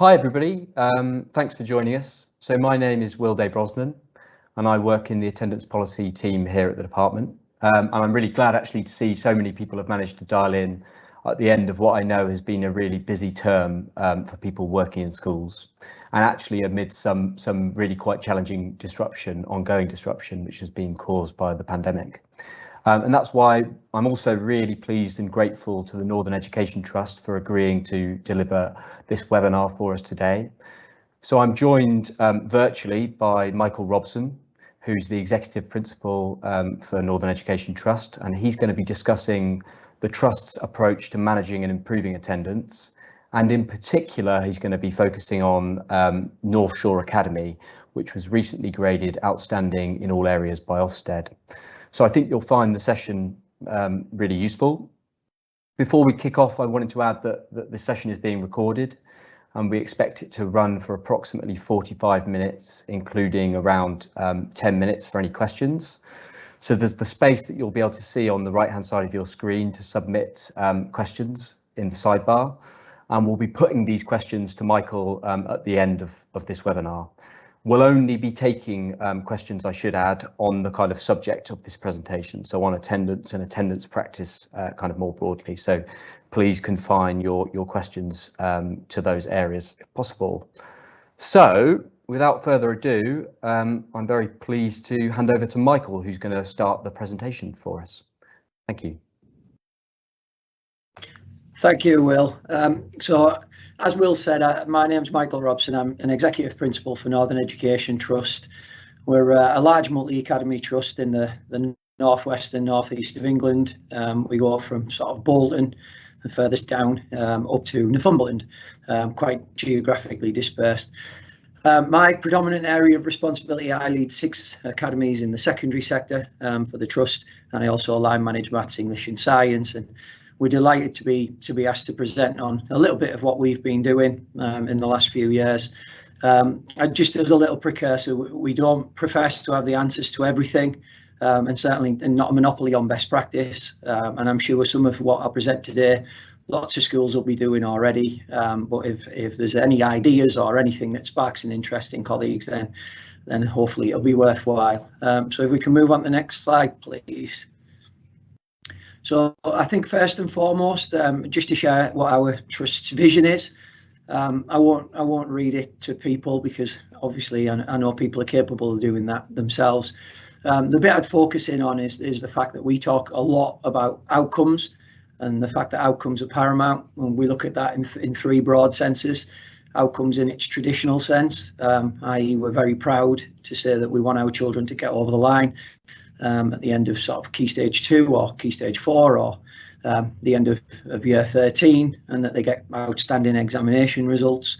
Hi everybody, thanks for joining us. So my name is Will Brosnan and I work in the attendance policy team here at the department. And I'm really glad actually to see so many people have managed to dial in at the end of what I know has been a really busy term for people working in schools, and actually amid some really quite challenging ongoing disruption, which has been caused by the pandemic. And that's why I'm also really pleased and grateful to the Northern Education Trust for agreeing to deliver this webinar for us today. So I'm joined virtually by Michael Robson, who's the Executive Principal for Northern Education Trust, and he's going to be discussing the Trust's approach to managing and improving attendance. And in particular, he's going to be focusing on North Shore Academy, which was recently graded outstanding in all areas by Ofsted. So I think you'll find the session really useful. Before we kick off, I wanted to add that the session is being recorded and we expect it to run for approximately 45 minutes, including around 10 minutes for any questions. So there's the space that you'll be able to see on the right-hand side of your screen to submit questions in the sidebar. And we'll be putting these questions to Michael at the end of this webinar. We'll only be taking questions, I should add, on the kind of subject of this presentation, so on attendance and attendance practice kind of more broadly. So please confine your questions to those areas if possible. So without further ado, I'm very pleased to hand over to Michael, who's going to start the presentation for us. Thank you. Thank you, Will. So as Will said, my name's Michael Robson. I'm an Executive Principal for Northern Education Trust. We're a large multi-academy trust in the northwest and northeast of England. We go from sort of Bolton and furthest down up to Northumberland, quite geographically dispersed. My predominant area of responsibility, I lead 6 academies in the secondary sector for the trust, and I also line manage maths, English and science. And we're delighted to be asked to present on a little bit of what we've been doing in the last few years. Just as a little precursor, we don't profess to have the answers to everything, and certainly not a monopoly on best practice. And I'm sure some of what I present today, lots of schools will be doing already. But if there's any ideas or anything that sparks an interest in colleagues, then hopefully it'll be worthwhile. So if we can move on to the next slide, please. So I think first and foremost, just to share what our trust's vision is. I won't read it to people because obviously I know people are capable of doing that themselves. The bit I'd focus in on is the fact that we talk a lot about outcomes, and the fact that outcomes are paramount. When we look at that in 3 broad senses. Outcomes in its traditional sense, i.e. we're very proud to say that we want our children to get over the line at the end of sort of Key Stage 2 or Key Stage 4 or the end of year 13, and that they get outstanding examination results.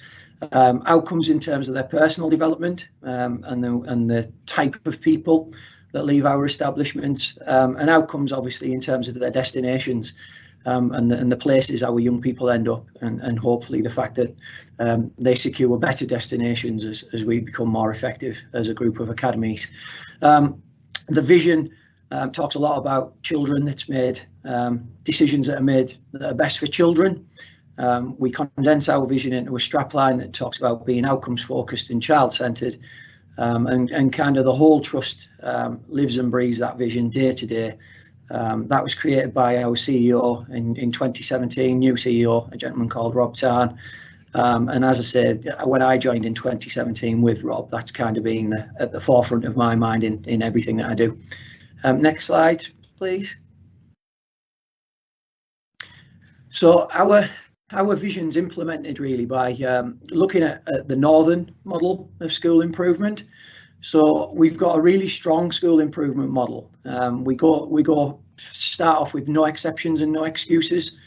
Outcomes in terms of their personal development and the type of people that leave our establishments, and outcomes obviously in terms of their destinations and the places our young people end up, and hopefully the fact that they secure better destinations as we become more effective as a group of academies. The vision talks a lot about children. It's made decisions that are best for children. We condense our vision into a strapline that talks about being outcomes focused and child-centred, and kind of the whole trust lives and breathes that vision day to day. That was created by our CEO in 2017, new CEO, a gentleman called Rob Tarn. And as I said, when I joined in 2017 with Rob, that's kind of been at the forefront of my mind in everything that I do. Next slide, please. So our vision's implemented really by looking at the northern model of school improvement. So we've got a really strong school improvement model. We start off with no exceptions and no excuses.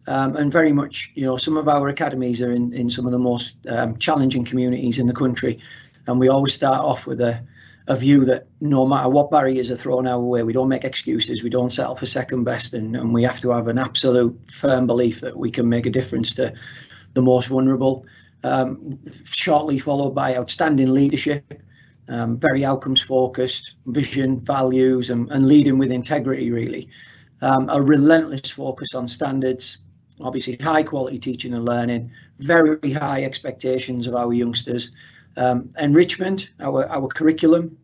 And very much, some of our academies are in some of the most challenging communities in the country. And we always start off with a view that no matter what barriers are thrown our way, we don't make excuses, we don't settle for second best, and we have to have an absolute firm belief that we can make a difference to the most vulnerable. Shortly followed by outstanding leadership, very outcomes focused, vision, values, and leading with integrity really. A relentless focus on standards, obviously high quality teaching and learning, very high expectations of our youngsters. Enrichment, our curriculum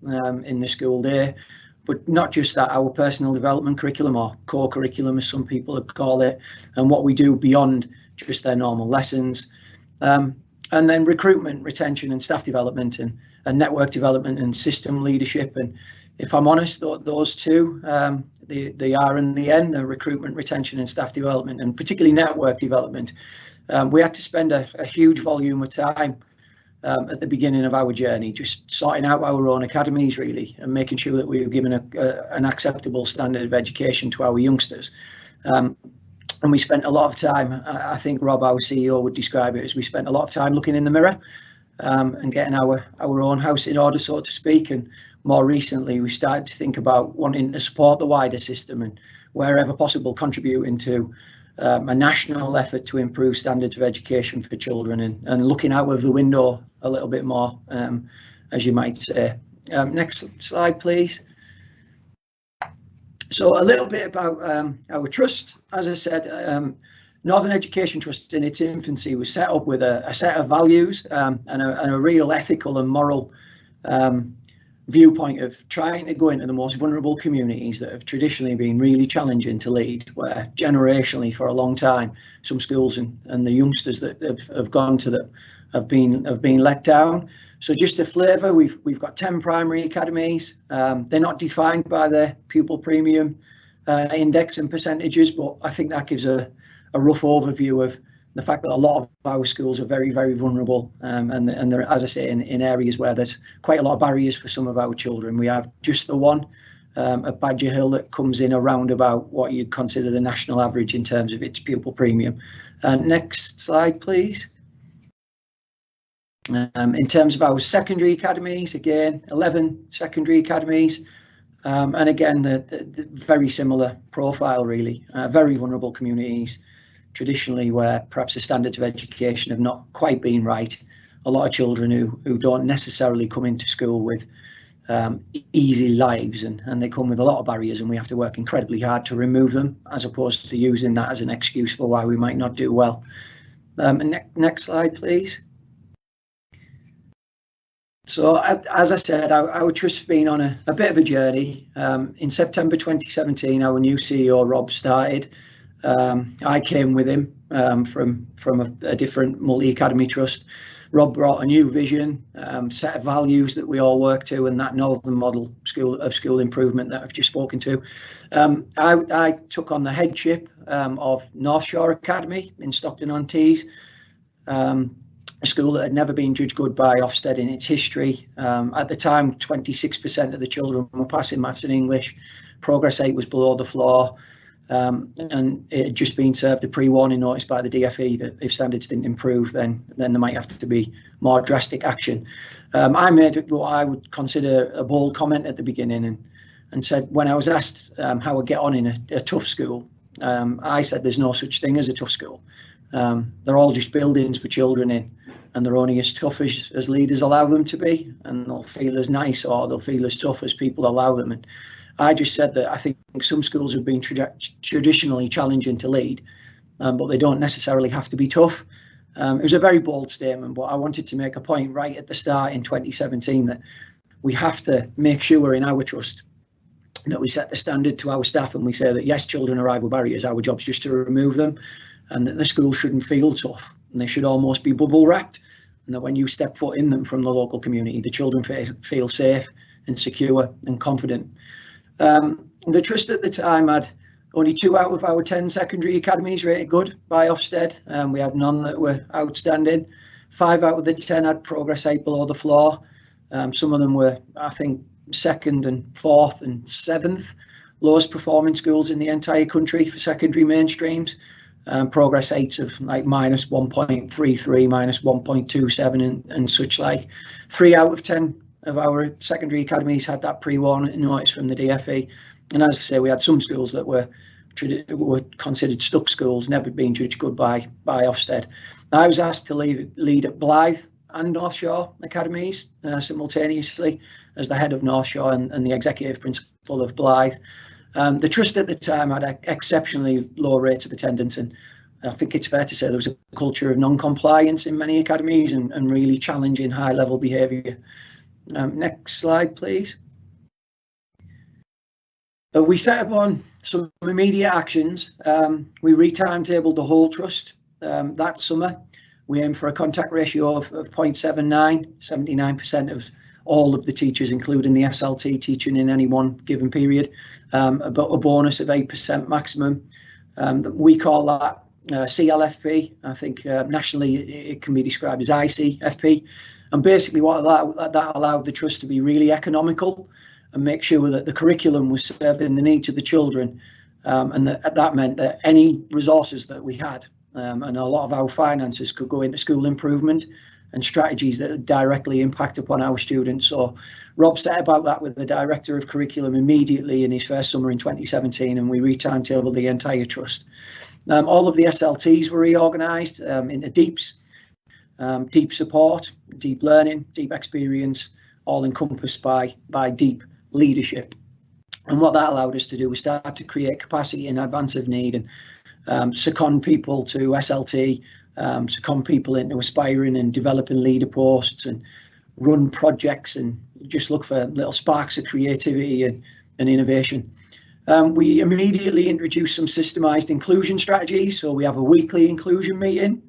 in the school day, but not just that, our personal development curriculum, or core curriculum as some people would call it, and what we do beyond just their normal lessons. And then recruitment, retention and staff development, and network development and system leadership. And if I'm honest, those two, the R and the N, the recruitment, retention and staff development, and particularly network development, we had to spend a huge volume of time at the beginning of our journey, just sorting out our own academies really, and making sure that we were given an acceptable standard of education to our youngsters. And we spent a lot of time, I think Rob, our CEO, would describe it as we spent a lot of time looking in the mirror and getting our own house in order, so to speak. And more recently, we started to think about wanting to support the wider system and wherever possible contributing to a national effort to improve standards of education for children, and looking out of the window a little bit more, as you might say. Next slide, please. So a little bit about our trust. As I said, Northern Education Trust in its infancy was set up with a set of values and a real ethical and moral viewpoint of trying to go into the most vulnerable communities that have traditionally been really challenging to lead, where generationally for a long time some schools and the youngsters that have gone to them have been let down. So just a flavour, we've got 10 primary academies. They're not defined by their pupil premium index and percentages, but I think that gives a rough overview of the fact that a lot of our schools are very, very vulnerable, and they're, as I say, in areas where there's quite a lot of barriers for some of our children. We have just the one at Badger Hill that comes in around about what you'd consider the national average in terms of its pupil premium. Next slide, please. In terms of our secondary academies, again, 11 secondary academies, and again, the very similar profile really, very vulnerable communities, traditionally where perhaps the standards of education have not quite been right. A lot of children who don't necessarily come into school with easy lives, and they come with a lot of barriers, and we have to work incredibly hard to remove them, as opposed to using that as an excuse for why we might not do well. Next slide, please. So as I said, our trust's been on a bit of a journey. In September 2017, our new CEO, Rob, started. I came with him from a different multi-academy trust. Rob brought a new vision, set of values that we all work to, and that northern model of school improvement that I've just spoken to. I took on the headship of North Shore Academy in Stockton-on-Tees, a school that had never been judged good by Ofsted in its history. At the time, 26% of the children were passing maths and English. Progress 8 was below the floor. And it had just been served a pre-warning notice by the DFE that if standards didn't improve, then there might have to be more drastic action. I made what I would consider a bold comment at the beginning, and said, when I was asked how I get on in a tough school, I said there's no such thing as a tough school. They're all just buildings for children in, and they're only as tough as leaders allow them to be, and they'll feel as nice or they'll feel as tough as people allow them. And I just said that I think some schools have been traditionally challenging to lead, but they don't necessarily have to be tough. It was a very bold statement, but I wanted to make a point right at the start in 2017 that we have to make sure in our trust that we set the standard to our staff, and we say that yes, children arrive with barriers, our job's just to remove them, and that the school shouldn't feel tough, and they should almost be bubble wrapped, and that when you step foot in them from the local community, the children feel safe and secure and confident. The trust at the time had only 2 out of our 10 secondary academies rated good by Ofsted, and we had none that were outstanding. 5 out of the 10 had progress 8 below the floor. Some of them were, I think, 2nd and 4th and 7th lowest performing schools in the entire country for secondary mainstreams. Progress 8s of like minus 1.33, minus 1.27 and such like. 3 out of 10 of our secondary academies had that pre-warning notice from the DFE. And as I say, we had some schools that were considered stuck schools, never been judged good by Ofsted. I was asked to lead at Blyth and North Shore academies simultaneously as the head of North Shore and the executive principal of Blyth. The trust at the time had exceptionally low rates of attendance, and I think it's fair to say there was a culture of non-compliance in many academies and really challenging high-level behaviour. Next slide, please. We set upon some immediate actions. We re-timetabled the whole trust that summer. We aimed for a contact ratio of 0.79, 79% of all of the teachers, including the SLT, teaching in any one given period, but a bonus of 8% maximum. We call that CLFP. I think nationally it can be described as ICFP. And basically what that allowed the trust to be really economical and make sure that the curriculum was serving the needs of the children. And that meant that any resources that we had and a lot of our finances could go into school improvement and strategies that directly impact upon our students. So Rob set about that with the Director of Curriculum immediately in his first summer in 2017, and we re-timetabled the entire trust. All of the SLTs were reorganised into deeps, deep support, deep learning, deep experience, all encompassed by deep leadership. And what that allowed us to do was start to create capacity in advance of need and second people to SLT, second people into aspiring and developing leader posts and run projects and just look for little sparks of creativity and innovation. We immediately introduced some systemised inclusion strategies. So we have a weekly inclusion meeting,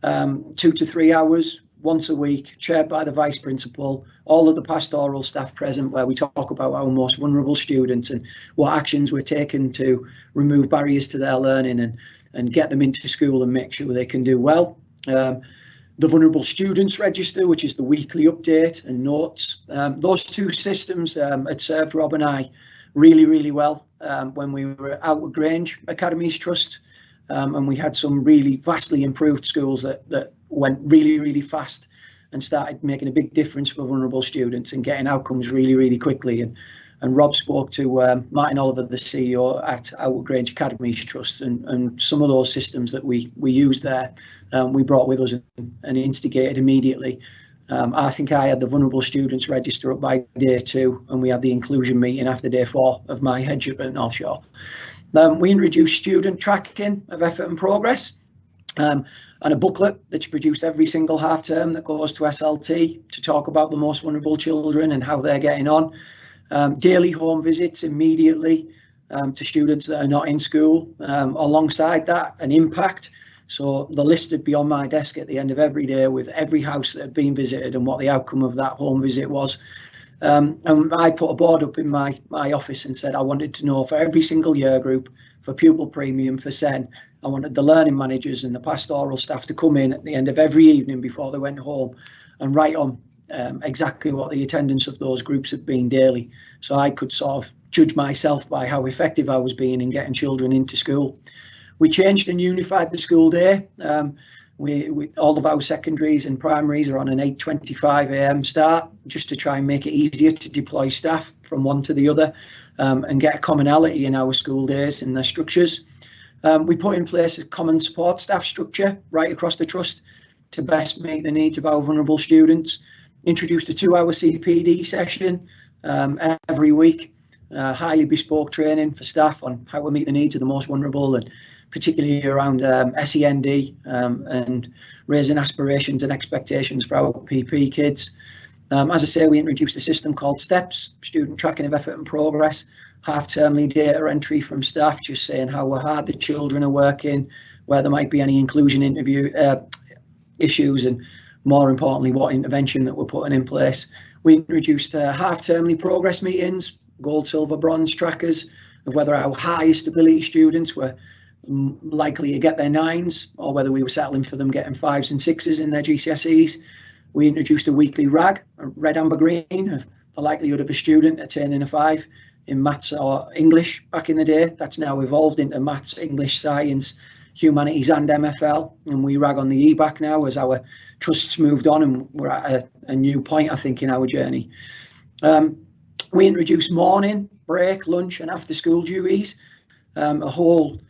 2 to 3 hours, once a week, chaired by the Vice Principal, all of the pastoral staff present, where we talk about our most vulnerable students and what actions we're taking to remove barriers to their learning and get them into school and make sure they can do well. The Vulnerable Students Register, which is the weekly update and notes. Those two systems had served Rob and I really, really well when we were at Outward Grange Academies Trust. And we had some really vastly improved schools that went really, really fast and started making a big difference for vulnerable students and getting outcomes really, really quickly. And Rob spoke to Martin Oliver, the CEO at Outward Grange Academies Trust, and some of those systems that we used there, we brought with us and instigated immediately. I think I had the Vulnerable Students Register up by day 2, and we had the inclusion meeting after day 4 of my headship at North Shore. We introduced student tracking of effort and progress, and a booklet that's produced every single half term that goes to SLT to talk about the most vulnerable children and how they're getting on. Daily home visits immediately to students that are not in school. Alongside that, an impact. So the list would be on my desk at the end of every day with every house that had been visited and what the outcome of that home visit was. And I put a board up in my office and said I wanted to know for every single year group, for pupil premium, for SEN, I wanted the learning managers and the pastoral staff to come in at the end of every evening before they went home and write on exactly what the attendance of those groups had been daily. So I could sort of judge myself by how effective I was being in getting children into school. We changed and unified the school day. We all of our secondaries and primaries are on an 8:25 a.m. start, just to try and make it easier to deploy staff from one to the other and get a commonality in our school days and their structures. We put in place a common support staff structure right across the trust to best meet the needs of our vulnerable students. Introduced a 2-hour CPD session every week, highly bespoke training for staff on how to meet the needs of the most vulnerable, and particularly around SEND and raising aspirations and expectations for our PP kids. As I say, we introduced a system called STEPS, student tracking of effort and progress, half-termly data entry from staff, just saying how hard the children are working, where there might be any inclusion issues, and more importantly, what intervention that we're putting in place. We introduced half-termly progress meetings, gold, silver, bronze trackers of whether our highest ability students were likely to get their 9s or whether we were settling for them getting 5s and 6s in their GCSEs. We introduced a weekly RAG, a red, amber, green, of the likelihood of a student attaining a 5 in maths or English back in the day. That's now evolved into maths, English, science, humanities and MFL, and we rag on the EBAC now as our trusts moved on and we're at a new point, I think, in our journey. We introduced morning, break, lunch and after school duties, a whole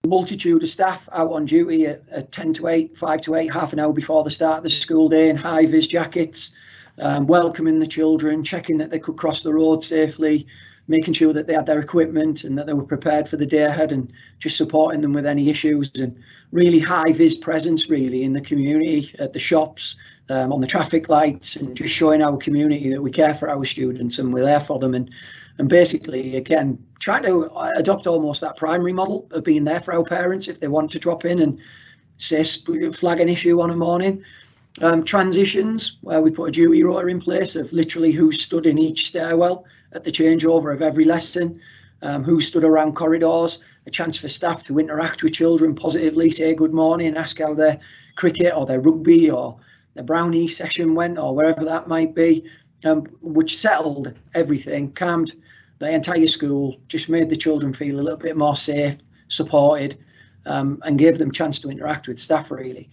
multitude of staff out on duty at 10 to 8, 5 to 8, half an hour before the start of the school day in high-vis jackets, welcoming the children, checking that they could cross the road safely, making sure that they had their equipment and that they were prepared for the day ahead, and just supporting them with any issues, and really high-vis presence really in the community, at the shops, on the traffic lights, and just showing our community that we care for our students and we're there for them. And basically, again, trying to adopt almost that primary model of being there for our parents if they want to drop in and say, flag an issue on a morning. Transitions, where we put a duty rota in place of literally who stood in each stairwell at the changeover of every lesson, who stood around corridors, a chance for staff to interact with children positively, say good morning, ask how their cricket or their rugby or their brownie session went, or wherever that might be, which settled everything, calmed the entire school, just made the children feel a little bit more safe, supported, and gave them a chance to interact with staff really.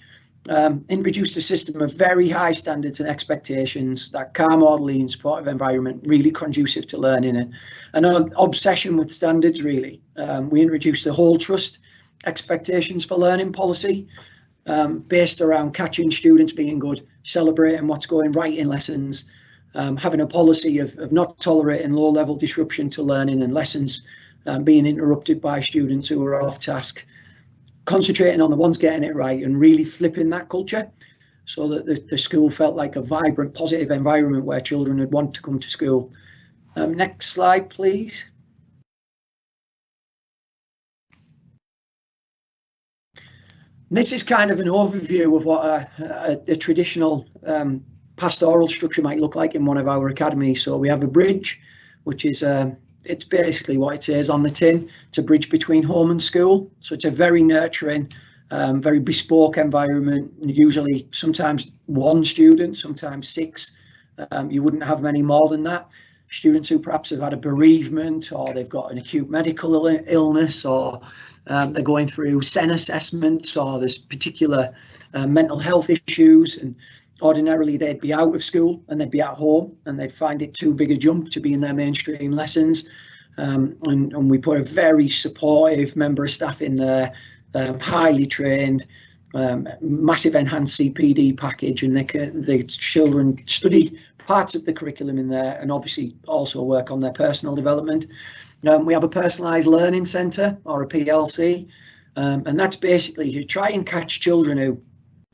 Introduced a system of very high standards and expectations, that calm, orderly and supportive environment, really conducive to learning, and an obsession with standards really. We introduced the whole trust expectations for learning policy, based around catching students being good, celebrating what's going right in lessons, having a policy of not tolerating low-level disruption to learning and lessons being interrupted by students who are off task, concentrating on the ones getting it right and really flipping that culture so that the school felt like a vibrant, positive environment where children would want to come to school. Next slide, please. This is kind of an overview of what a traditional pastoral structure might look like in one of our academies. So we have a bridge, which is it's basically what it says on the tin. It's a bridge between home and school. So it's a very nurturing, very bespoke environment. Usually, sometimes one student, sometimes six. You wouldn't have many more than that. Students who perhaps have had a bereavement, or they've got an acute medical illness, or they're going through SEN assessments, or there's particular mental health issues, and ordinarily they'd be out of school and they'd be at home and they'd find it too big a jump to be in their mainstream lessons. And we put a very supportive member of staff in there, highly trained, massive enhanced CPD package, and the children study parts of the curriculum in there and obviously also work on their personal development. We have a personalised learning centre, or a PLC, and that's basically to try and catch children who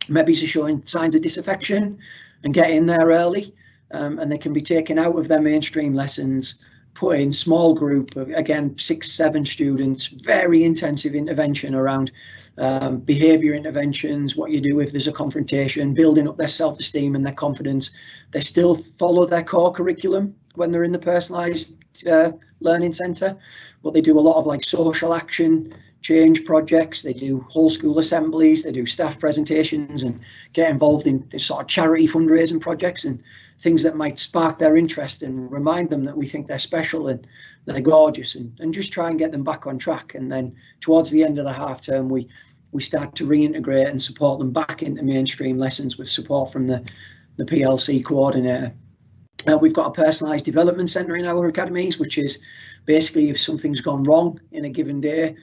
maybe showing signs of disaffection and get in there early, and they can be taken out of their mainstream lessons, put in small group of, again, 6-7 students, very intensive intervention around behaviour interventions, what you do if there's a confrontation, building up their self-esteem and their confidence. They still follow their core curriculum when they're in the personalised learning centre, but they do a lot of like social action, change projects, they do whole school assemblies, they do staff presentations and get involved in this sort of charity fundraising projects and things that might spark their interest and remind them that we think they're special and they're gorgeous, and just try and get them back on track. And then towards the end of the half term, we start to reintegrate and support them back into mainstream lessons with support from the PLC coordinator. We've got a personalised development centre in our academies, which is basically if something's gone wrong in a given day,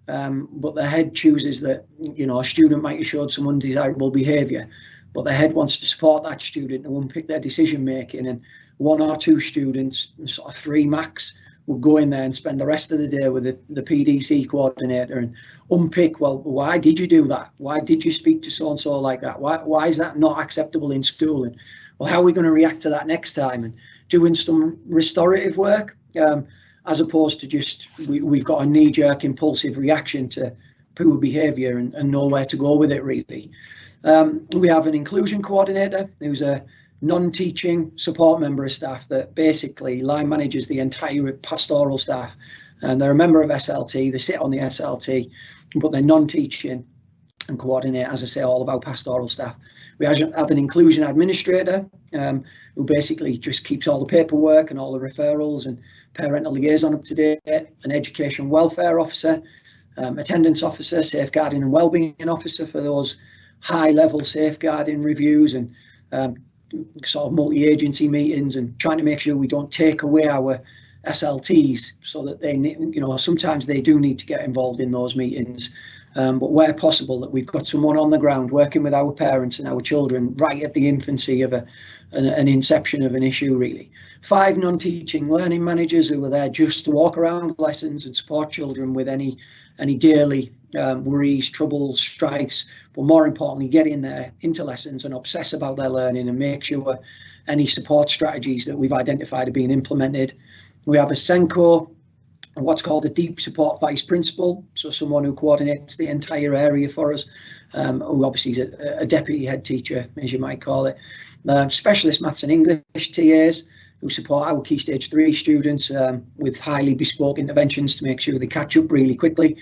but the head chooses that, you know, a student might have showed some undesirable behaviour, but the head wants to support that student and unpick their decision making, and 1 or 2 students, sort of 3 max, will go in there and spend the rest of the day with the PDC coordinator and unpick, well, why did you do that? Why did you speak to so-and-so like that? Why is that not acceptable in school? And well, how are we going to react to that next time? And doing some restorative work, as opposed to just we've got a knee-jerk impulsive reaction to poor behaviour and know where to go with it really. We have an inclusion coordinator who's a non-teaching support member of staff that basically line manages the entire pastoral staff, and they're a member of SLT, they sit on the SLT, but they're non-teaching and coordinate, as I say, all of our pastoral staff. We have an inclusion administrator who basically just keeps all the paperwork and all the referrals and parental liaison up to date, an education welfare officer, attendance officer, safeguarding and wellbeing officer for those high-level safeguarding reviews and sort of multi-agency meetings, and trying to make sure we don't take away our SLTs so that they, you know, sometimes they do need to get involved in those meetings. but where possible, that we've got someone on the ground working with our parents and our children right at the infancy of an inception of an issue, really. 5 non-teaching learning managers who are there just to walk around lessons and support children with any daily worries, troubles, strifes, but more importantly, get in there into lessons and obsess about their learning and make sure any support strategies that we've identified are being implemented. We have a SENCO, what's called a deep support vice principal, so someone who coordinates the entire area for us, who obviously is a deputy head teacher, as you might call it. Specialist maths and English TAs who support our Key Stage 3 students with highly bespoke interventions to make sure they catch up really quickly.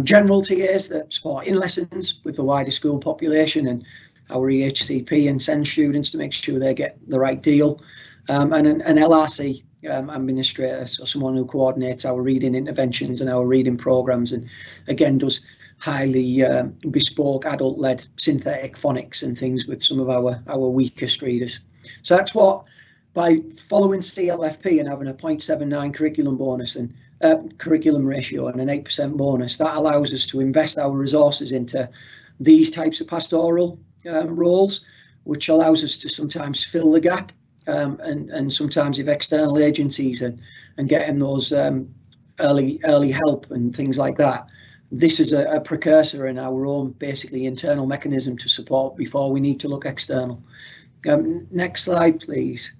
General TAs that support in lessons with the wider school population and our EHCP and SEND students to make sure they get the right deal. And an LRC administrator, so someone who coordinates our reading interventions and our reading programs, and again does highly bespoke adult-led synthetic phonics and things with some of our weakest readers. So that's what, by following CLFP and having a 0.79 curriculum bonus and curriculum ratio and an 8% bonus, that allows us to invest our resources into these types of pastoral roles, which allows us to sometimes fill the gap. And sometimes if external agencies and getting those early help and things like that, this is a precursor in our own basically internal mechanism to support before we need to look external. Next slide, please.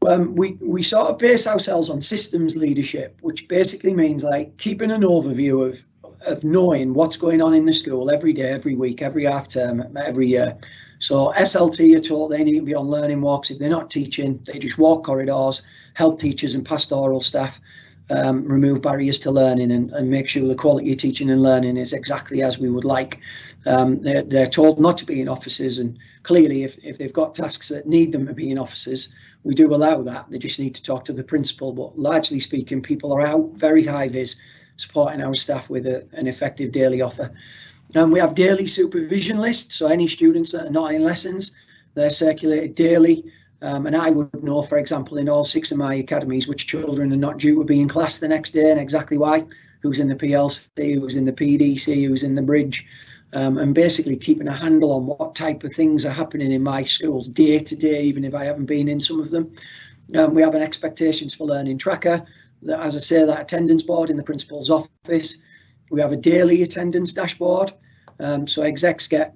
We sort of base ourselves on systems leadership, which basically means like keeping an overview of knowing what's going on in the school every day, every week, every half term, every year. So SLT are told they need to be on learning walks. If they're not teaching, they just walk corridors, help teachers and pastoral staff remove barriers to learning and make sure the quality of teaching and learning is exactly as we would like. They're told not to be in offices, and clearly if they've got tasks that need them to be in offices, we do allow that. They just need to talk to the principal, but largely speaking, people are out very high vis supporting our staff with an effective daily offer. We have daily supervision lists, so any students that are not in lessons, they're circulated daily. And I would know, for example, in all 6 of my academies, which children are not due to be in class the next day and exactly why, who's in the PLC, who's in the PDC, who's in the bridge, and basically keeping a handle on what type of things are happening in my schools day to day, even if I haven't been in some of them. We have an expectations for learning tracker, that, as I say, that attendance board in the principal's office. We have a daily attendance dashboard, so execs get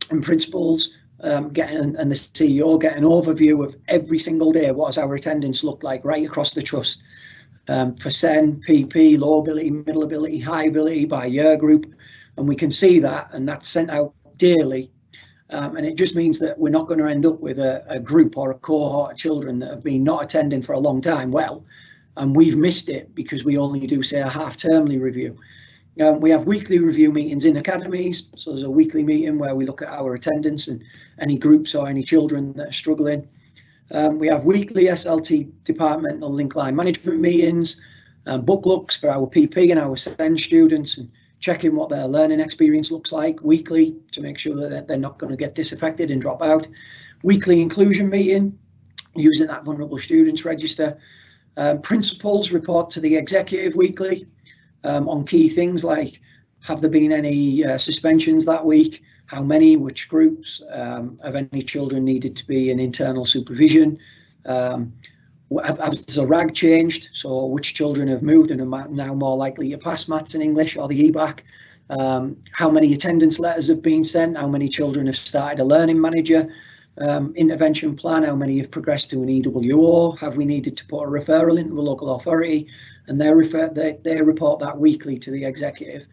and principals and the CEO get an overview of every single day. What does our attendance look like right across the trust for SEN, PP, low ability, middle ability, high ability by year group, and we can see that, and that's sent out daily. And it just means that we're not going to end up with a group or a cohort of children that have been not attending for a long time. And we've missed it because we only do, say, a half-termly review. We have weekly review meetings in academies. So there's a weekly meeting where we look at our attendance and any groups or any children that are struggling. We have weekly SLT departmental link line management meetings, book looks for our PP and our SEND students, and checking what their learning experience looks like weekly to make sure that they're not going to get disaffected and drop out. Weekly inclusion meeting using that vulnerable students register. Principals report to the executive weekly on key things like, have there been any suspensions that week, how many, which groups, have any children needed to be in internal supervision, has the RAG changed, so which children have moved and are now more likely to pass maths and English or the EBAC, how many attendance letters have been sent, how many children have started a learning manager intervention plan, how many have progressed to an EWO, have we needed to put a referral into the local authority, and they report that weekly to the executive.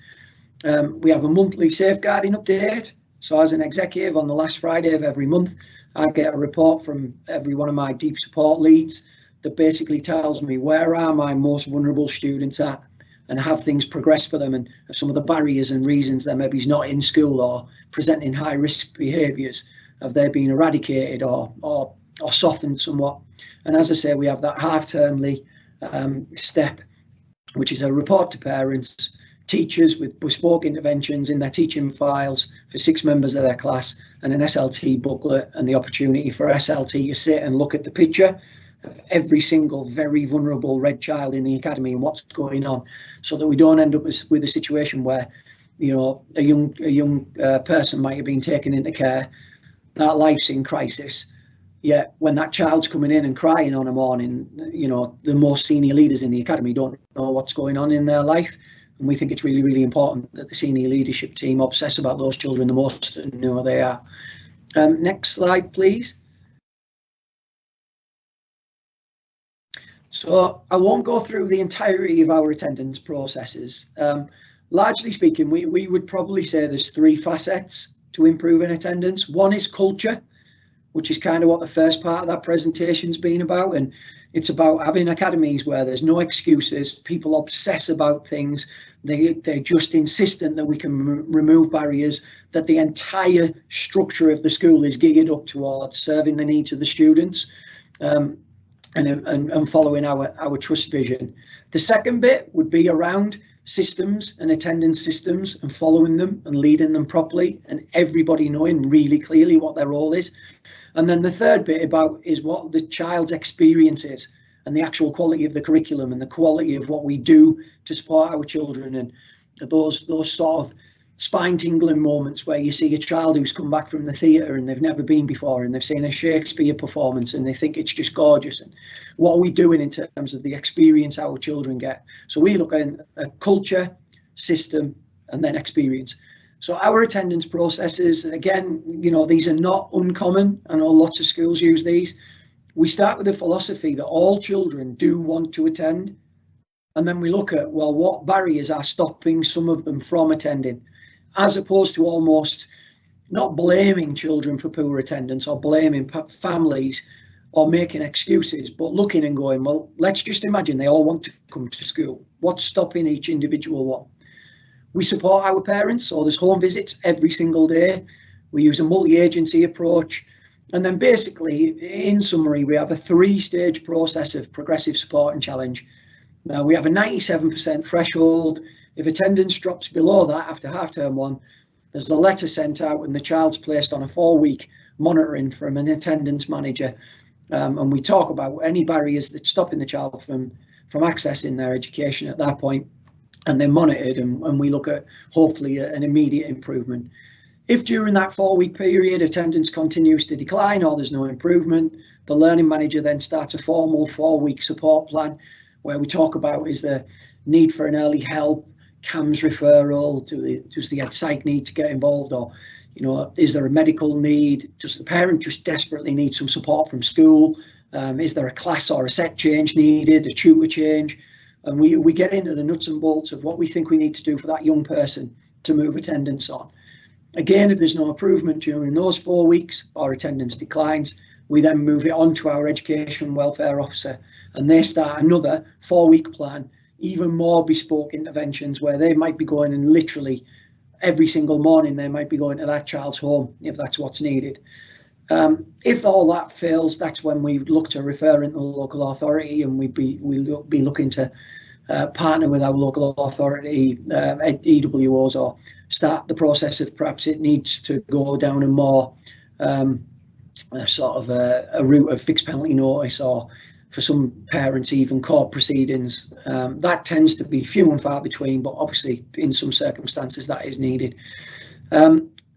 We have a monthly safeguarding update, so as an executive on the last Friday of every month I get a report from every one of my deep support leads that basically tells me where are my most vulnerable students at and have things progressed for them, and some of the barriers and reasons they're maybe not in school or presenting high risk behaviours, have they been eradicated or softened somewhat. And as I say, we have that half-termly step, which is a report to parents, teachers with bespoke interventions in their teaching files for 6 members of their class, and an SLT booklet and the opportunity for SLT to sit and look at the picture of every single very vulnerable red child in the academy and what's going on, so that we don't end up with a situation where, you know, a young person might have been taken into care, that life's in crisis. Yet when that child's coming in and crying on a morning, you know, the most senior leaders in the academy don't know what's going on in their life. And we think it's really, really important that the senior leadership team obsess about those children the most and know who they are. Next slide, please. So I won't go through the entirety of our attendance processes. Largely speaking, we would probably say there's 3 facets to improving attendance. One is culture, which is kind of what the first part of that presentation's been about. And it's about having academies where there's no excuses, people obsess about things, they're just insistent that we can remove barriers, that the entire structure of the school is geared up towards serving the needs of the students, and following our trust vision. The second bit would be around systems and attendance systems and following them and leading them properly, and everybody knowing really clearly what their role is. And then the third bit is what the child's experience is, and the actual quality of the curriculum and the quality of what we do to support our children, and those sort of spine-tingling moments where you see a child who's come back from the theatre and they've never been before, and they've seen a Shakespeare performance and they think it's just gorgeous. And what are we doing in terms of the experience our children get? So we look at a culture, system, and then experience. So our attendance processes, again, you know, these are not uncommon. I know lots of schools use these. We start with the philosophy that all children do want to attend. And then we look at, well, what barriers are stopping some of them from attending, as opposed to almost not blaming children for poor attendance or blaming families or making excuses, but looking and going, well, let's just imagine they all want to come to school. What's stopping each individual one? We support our parents, so there's home visits every single day. We use a multi-agency approach. And then basically, in summary, we have a 3-stage process of progressive support and challenge. Now, we have a 97% threshold. If attendance drops below that after half-term 1, there's a letter sent out and the child's placed on a 4-week monitoring from an attendance manager. And we talk about any barriers that's stopping the child from accessing their education at that point. And they're monitored, and we look at hopefully an immediate improvement. If during that 4-week period attendance continues to decline or there's no improvement, the learning manager then starts a formal 4-week support plan where we talk about, is there need for an early help, CAMS referral, does the ed psych need to get involved, or, you know, is there a medical need, does the parent just desperately need some support from school, is there a class or a set change needed, a tutor change? And we get into the nuts and bolts of what we think we need to do for that young person to move attendance on. Again, if there's no improvement during those 4 weeks or attendance declines, we then move it on to our education welfare officer, and they start another 4-week plan, even more bespoke interventions where they might be going, and literally every single morning they might be going to that child's home if that's what's needed. If all that fails, that's when we look to refer into the local authority, and we'll be looking to partner with our local authority, EWOs, or start the process of perhaps it needs to go down a more sort of a route of fixed penalty notice, or for some parents even court proceedings. That tends to be few and far between, but obviously in some circumstances that is needed.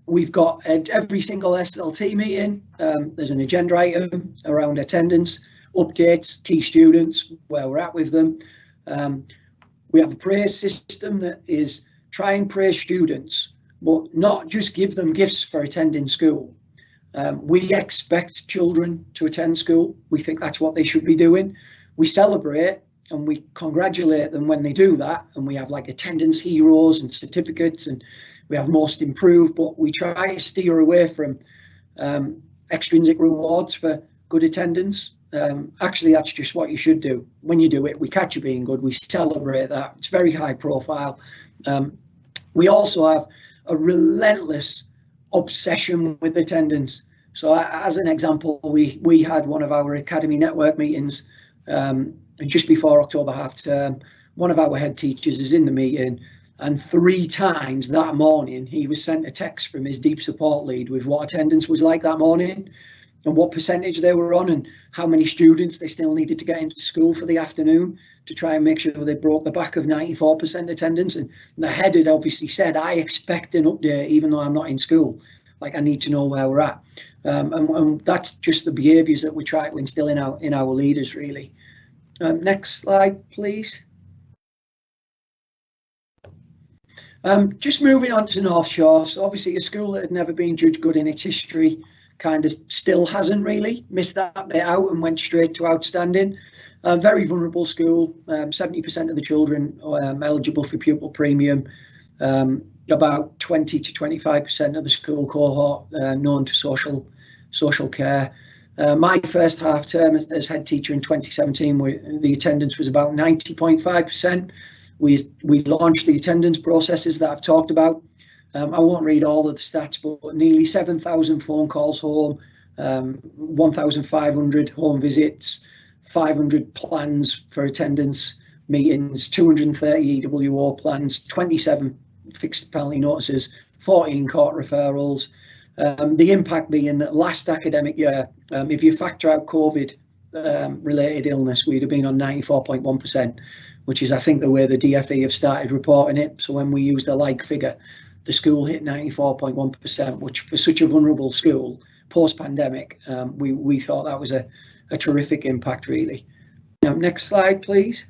We've got every single SLT meeting, there's an agenda item around attendance, updates, key students, where we're at with them. We have a praise system that is try and praise students, but not just give them gifts for attending school. We expect children to attend school. We think that's what they should be doing. We celebrate and we congratulate them when they do that, and we have like attendance heroes and certificates, and we have most improved, but we try to steer away from extrinsic rewards for good attendance. Actually, that's just what you should do. When you do it, we catch you being good, we celebrate that. It's very high profile. We also have a relentless obsession with attendance. So as an example, we had one of our Academy Network meetings just before October half term. One of our head teachers is in the meeting, and 3 times that morning he was sent a text from his deep support lead with what attendance was like that morning. and what percentage they were on and how many students they still needed to get into school for the afternoon to try and make sure they broke the back of 94% attendance. And the head had obviously said, I expect an update even though I'm not in school. Like, I need to know where we're at. And that's just the behaviours that we try to instill in our leaders, really. Next slide, please. Just moving on to North Shore. So obviously a school that had never been judged good in its history kind of still hasn't really, missed that bit out and went straight to outstanding. Very vulnerable school, 70% of the children eligible for pupil premium, about 20 to 25% of the school cohort known to social care. My first half term as head teacher in 2017, the attendance was about 90.5%. We launched the attendance processes that I've talked about. I won't read all of the stats, but nearly 7,000 phone calls home, 1,500 home visits, 500 plans for attendance meetings, 230 EWO plans, 27 fixed penalty notices, 14 court referrals. The impact being that last academic year, if you factor out COVID related illness, we'd have been on 94.1%, which is, I think, the way the DfE have started reporting it. So when we used a like figure, the school hit 94.1%, which for such a vulnerable school post-pandemic, we thought that was a terrific impact, really. Now, next slide, please.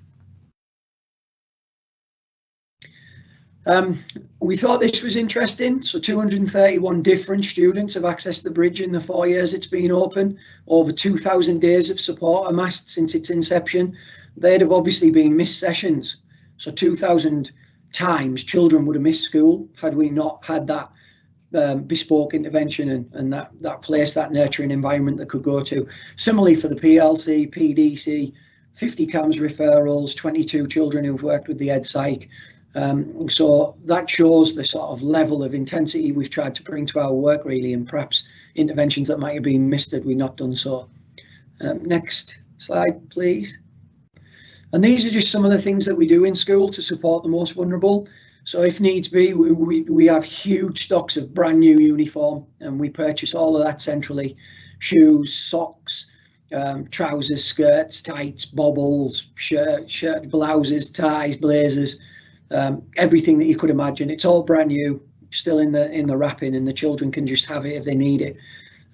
We thought this was interesting. So 231 different students have accessed the bridge in the 4 years it's been open. Over 2,000 days of support amassed since its inception. They'd have obviously been missed sessions. So 2,000 times children would have missed school had we not had that bespoke intervention and that place, that nurturing environment that could go to. Similarly for the PLC, PDC, 50 CAMS referrals, 22 children who've worked with the Ed Psych. So that shows the sort of level of intensity we've tried to bring to our work, really, and perhaps interventions that might have been missed had we not done so. Next slide, please. And these are just some of the things that we do in school to support the most vulnerable. So if needs be, we have huge stocks of brand new uniform, and we purchase all of that centrally. Shoes, socks, trousers, skirts, tights, bobbles, shirt, blouses, ties, blazers, everything that you could imagine. It's all brand new, still in the wrapping, and the children can just have it if they need it.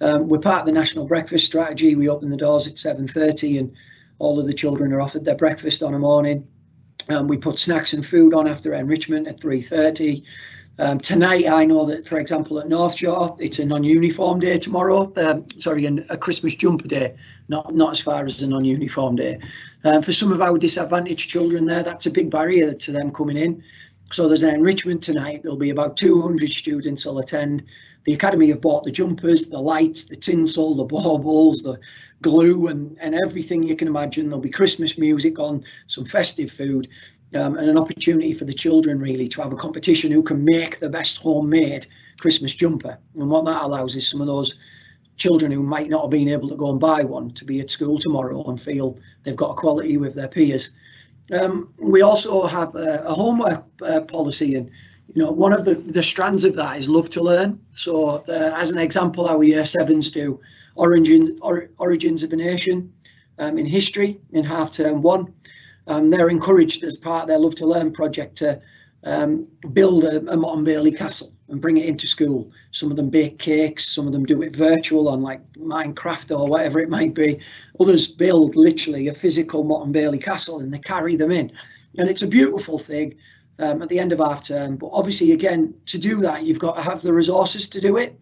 We're part of the National Breakfast Strategy. We open the doors at 7:30 and all of the children are offered their breakfast on a morning. We put snacks and food on after enrichment at 3:30. Tonight, I know that, for example, at North Shore, it's a non-uniform day tomorrow. A Christmas jumper day, not as far as a non-uniform day. For some of our disadvantaged children there, that's a big barrier to them coming in. So there's an enrichment tonight. There'll be about 200 students will attend. The Academy have bought the jumpers, the lights, the tinsel, the baubles, the glue and everything you can imagine. There'll be Christmas music on, some festive food, and an opportunity for the children really to have a competition who can make the best homemade Christmas jumper. And what that allows is some of those children who might not have been able to go and buy one to be at school tomorrow and feel they've got equality with their peers. We also have a homework policy, and one of the strands of that is love to learn. So as an example, our year 7s do Origins of a Nation in history in half term 1. They're encouraged as part of their Love to Learn project to build a Motte and Bailey castle and bring it into school. Some of them bake cakes, some of them do it virtual on like Minecraft or whatever it might be. Others build literally a physical Motte and Bailey castle and they carry them in. And it's a beautiful thing at the end of half term. But obviously, again, to do that, you've got to have the resources to do it.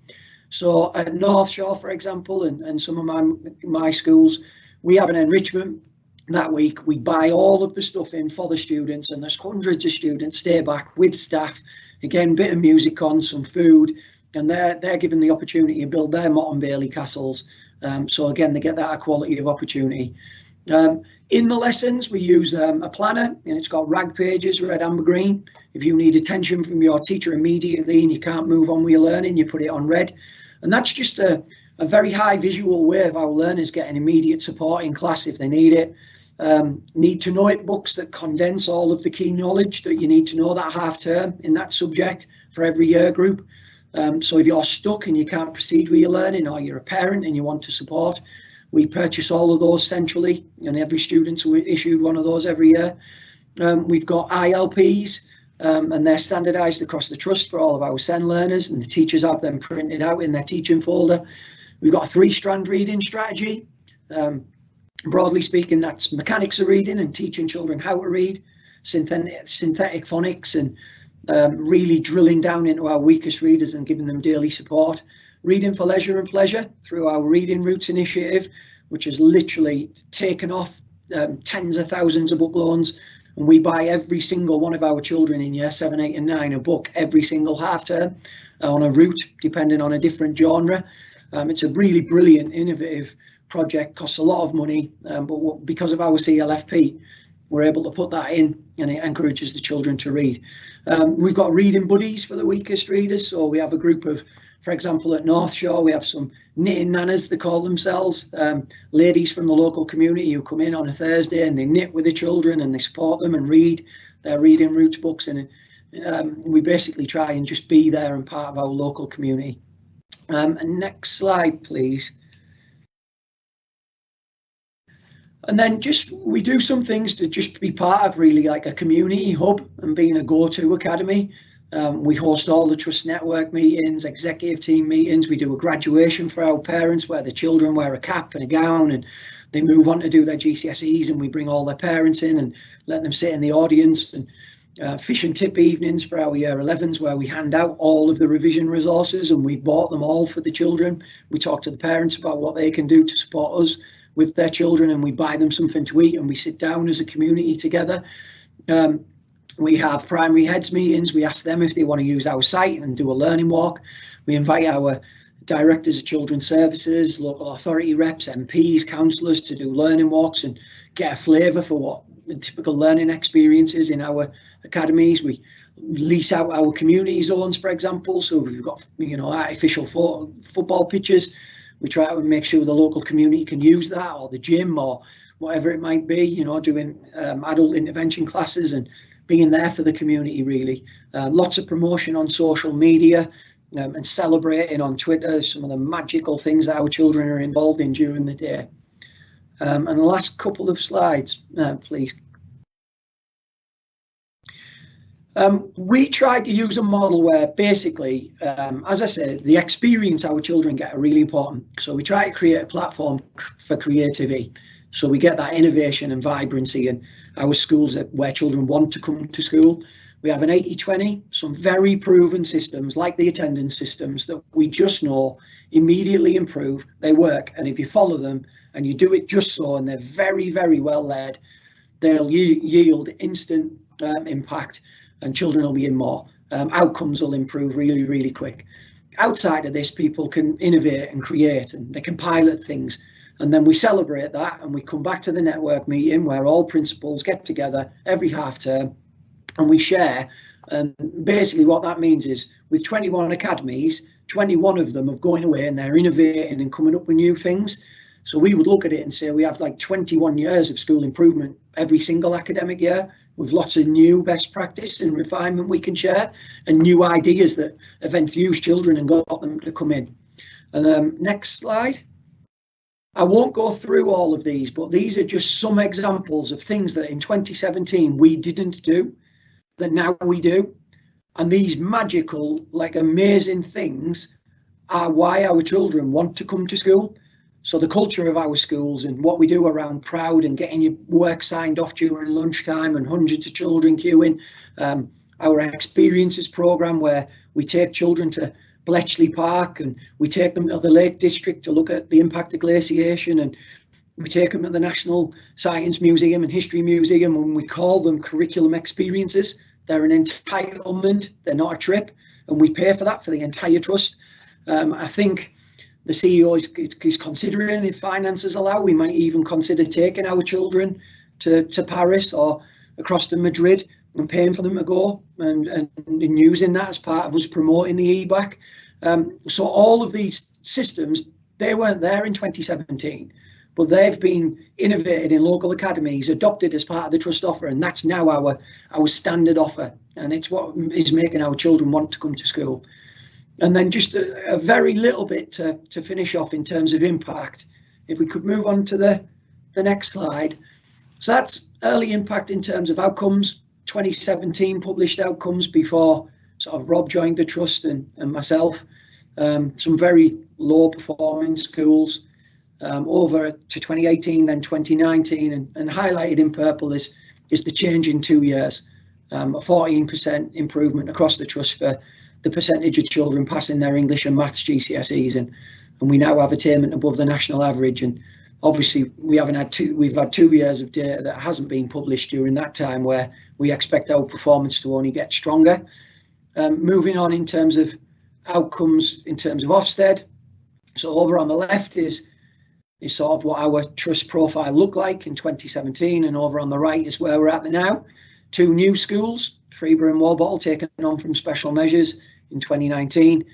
So at North Shore, for example, and some of my schools, we have an enrichment that week. We buy all of the stuff in for the students, and there's hundreds of students stay back with staff. Again, bit of music on, some food, and they're given the opportunity to build their Motte and Bailey castles. So again, they get that equality of opportunity. In the lessons, we use a planner, and it's got rag pages, red, amber, green. If you need attention from your teacher immediately and you can't move on with your learning, you put it on red. And that's just a very high visual way of our learners getting immediate support in class if they need it. Need to know it books that condense all of the key knowledge that you need to know that half term in that subject for every year group. So if you're stuck and you can't proceed with your learning, or you're a parent and you want to support, we purchase all of those centrally, and every student's issued one of those every year. We've got ILPs, and they're standardised across the trust for all of our SEN learners, and the teachers have them printed out in their teaching folder. We've got a 3-strand reading strategy. Broadly speaking, that's mechanics of reading and teaching children how to read, synthetic phonics, and really drilling down into our weakest readers and giving them daily support. Reading for leisure and pleasure through our Reading Routes initiative, which has literally taken off, tens of thousands of book loans. And we buy every single one of our children in year 7, 8 and 9 a book every single half term on a route, depending on a different genre. It's a really brilliant, innovative project, costs a lot of money, but because of our CLFP, we're able to put that in, and it encourages the children to read. We've got reading buddies for the weakest readers. So we have a group of, for example, at North Shore, we have some knitting nanas, they call themselves, ladies from the local community who come in on a Thursday and they knit with the children and they support them and read their Reading Routes books. And we basically try and just be there and part of our local community. And next slide, please. And then we do some things to just be part of really like a community hub and being a go-to academy. We host all the trust network meetings, executive team meetings. We do a graduation for our parents where the children wear a cap and a gown and they move on to do their GCSEs, and we bring all their parents in and let them sit in the audience. And fish and tip evenings for our year 11s where we hand out all of the revision resources, and we've bought them all for the children. We talk to the parents about what they can do to support us with their children, and we buy them something to eat, and we sit down as a community together. We have primary heads meetings. We ask them if they want to use our site and do a learning walk. We invite our directors of children's services, local authority reps, MPs, councillors to do learning walks and get a flavour for what the typical learning experience is in our academies. We lease out our community zones, for example, so we've got artificial football pitches. We try to make sure the local community can use that, or the gym, or whatever it might be, doing adult intervention classes and being there for the community, really. Lots of promotion on social media and celebrating on Twitter some of the magical things that our children are involved in during the day. And the last couple of slides, please. We tried to use a model where basically, as I said, the experience our children get are really important. So we try to create a platform for creativity. So we get that innovation and vibrancy in our schools where children want to come to school. We have an 80-20, some very proven systems like the attendance systems that we just know immediately improve. They work, and if you follow them and you do it just so, and they're very, very well led, they'll yield instant impact, and children will be in more. Outcomes will improve really, really quick. Outside of this, people can innovate and create, and they can pilot things. And then we celebrate that, and we come back to the network meeting where all principals get together every half term and we share. And basically what that means is with 21 academies, 21 of them are going away and they're innovating and coming up with new things. So we would look at it and say we have like 21 years of school improvement every single academic year, with lots of new best practice and refinement we can share, and new ideas that have enthused children and got them to come in. And next slide. I won't go through all of these, but these are just some examples of things that in 2017 we didn't do, that now we do. And these magical, like amazing things are why our children want to come to school. So the culture of our schools and what we do around Proud and getting your work signed off during lunchtime and hundreds of children queuing, our experiences program where we take children to Bletchley Park and we take them to the Lake District to look at the impact of glaciation, and we take them to the National Science Museum and History Museum, and we call them curriculum experiences. They're an entitlement, they're not a trip, and we pay for that for the entire trust. I think the CEO is considering, if finances allow, we might even consider taking our children to Paris or across to Madrid and paying for them to go and using that as part of us promoting the e-back. So all of these systems, they weren't there in 2017, but they've been innovated in local academies, adopted as part of the trust offer, and that's now our standard offer, and it's what is making our children want to come to school. And then just a very little bit to finish off in terms of impact. If we could move on to the next slide. So that's early impact in terms of outcomes. 2017 published outcomes before sort of Rob joined the trust and myself. Some very low performing schools over to 2018, then 2019, and highlighted in purple is the change in 2 years. A 14% improvement across the trust for the percentage of children passing their English and maths GCSEs, and we now have attainment above the national average. And obviously we've had 2 years of data that hasn't been published during that time, where we expect our performance to only get stronger. Moving on in terms of outcomes in terms of Ofsted. So over on the left is sort of what our trust profile looked like in 2017, and over on the right is where we're at now. 2 new schools, Freeburgh and Walbottle, taken on from special measures in 2019,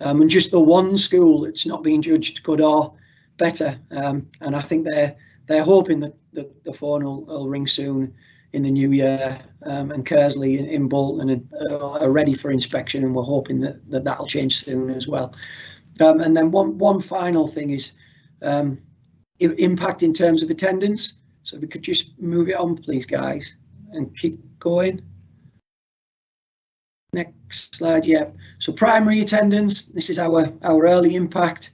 and just the one school that's not being judged good or better. And I think they're hoping that the phone will ring soon in the new year, and Kersley in Bolton are ready for inspection, and we're hoping that that'll change soon as well. And then one final thing is impact in terms of attendance. So if we could just move it on, please, guys, and keep going. Next slide. Yeah. So primary attendance. This is our early impact.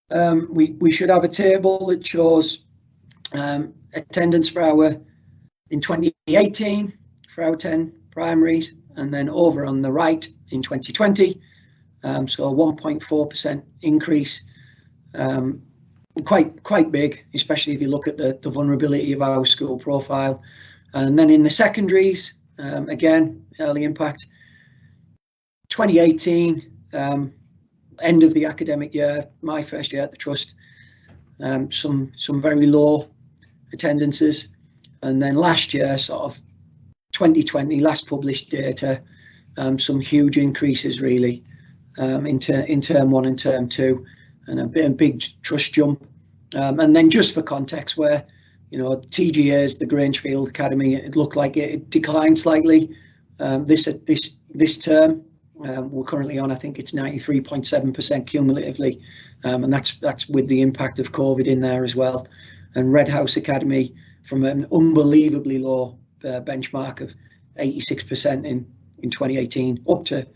We should have a table that shows attendance for in 2018 for our 10 primaries, and then over on the right in 2020. So a 1.4% increase. Quite big, especially if you look at the vulnerability of our school profile. And then in the secondaries, again, early impact. 2018, end of the academic year, my first year at the trust, some very low attendances. And then last year, sort of 2020, last published data, some huge increases really in term 1 and term 2, and a big trust jump. And then just for context, where TGA's, the Grangefield Academy, it looked like it declined slightly this term. We're currently on, I think it's 93.7% cumulatively, and that's with the impact of COVID in there as well. And Red House Academy, from an unbelievably low benchmark of 86% in 2018 up to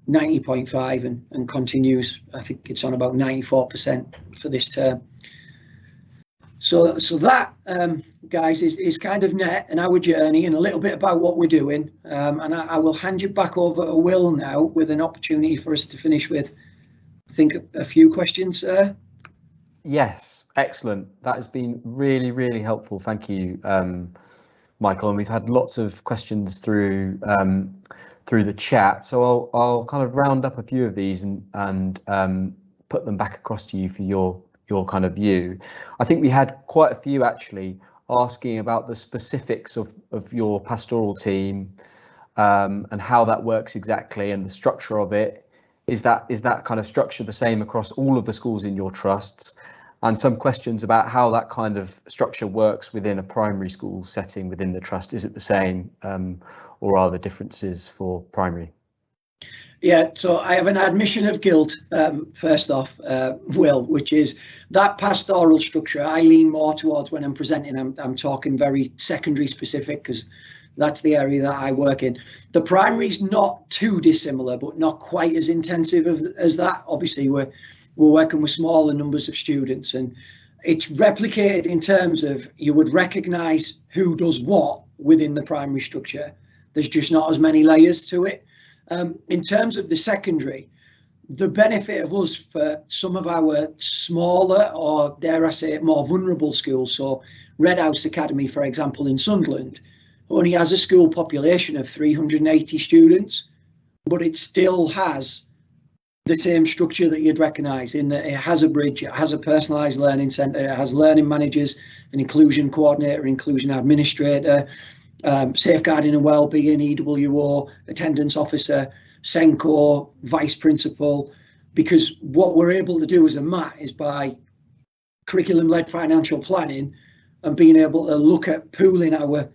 90.5 and continues. I think it's on about 94% for this term. So that, guys, is kind of net and our journey and a little bit about what we're doing. And I will hand you back over to Will now with an opportunity for us to finish with, I think, a few questions. Yes, excellent. That has been really, really helpful. Thank you, Michael. And we've had lots of questions through the chat. So I'll kind of round up a few of these and put them back across to you for your kind of view. I think we had quite a few actually asking about the specifics of your pastoral team and how that works exactly and the structure of it. Is that kind of structure the same across all of the schools in your trusts? And some questions about how that kind of structure works within a primary school setting within the trust. Is it the same or are there differences for primary? Yeah, so I have an admission of guilt, first off, Will, which is that pastoral structure I lean more towards when I'm presenting. I'm talking very secondary specific because that's the area that I work in. The primary is not too dissimilar, but not quite as intensive as that. Obviously, we're working with smaller numbers of students, and it's replicated in terms of you would recognise who does what within the primary structure. There's just not as many layers to it. In terms of the secondary, the benefit of us for some of our smaller, or dare I say more vulnerable schools, so Red House Academy, for example, in Sunderland, only has a school population of 380 students, but it still has the same structure that you'd recognise in that it has a bridge, it has a personalised learning centre, it has learning managers, an inclusion coordinator, inclusion administrator, safeguarding and wellbeing, EWO, attendance officer, SENCO, vice principal, because what we're able to do as a MAT is by curriculum-led financial planning and being able to look at pooling our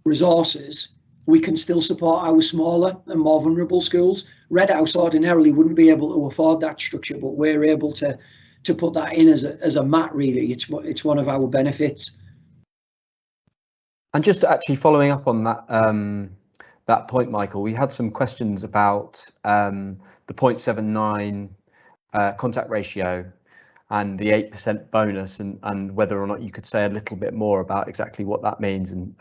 resources, we can still support our smaller and more vulnerable schools Red House ordinarily wouldn't be able to afford that structure, but we're able to put that in as a mat. Really, it's one of our benefits. And just actually following up on that point, Michael, we had some questions about the 0.79 contact ratio and the 8% bonus, and whether or not you could say a little bit more about exactly what that means and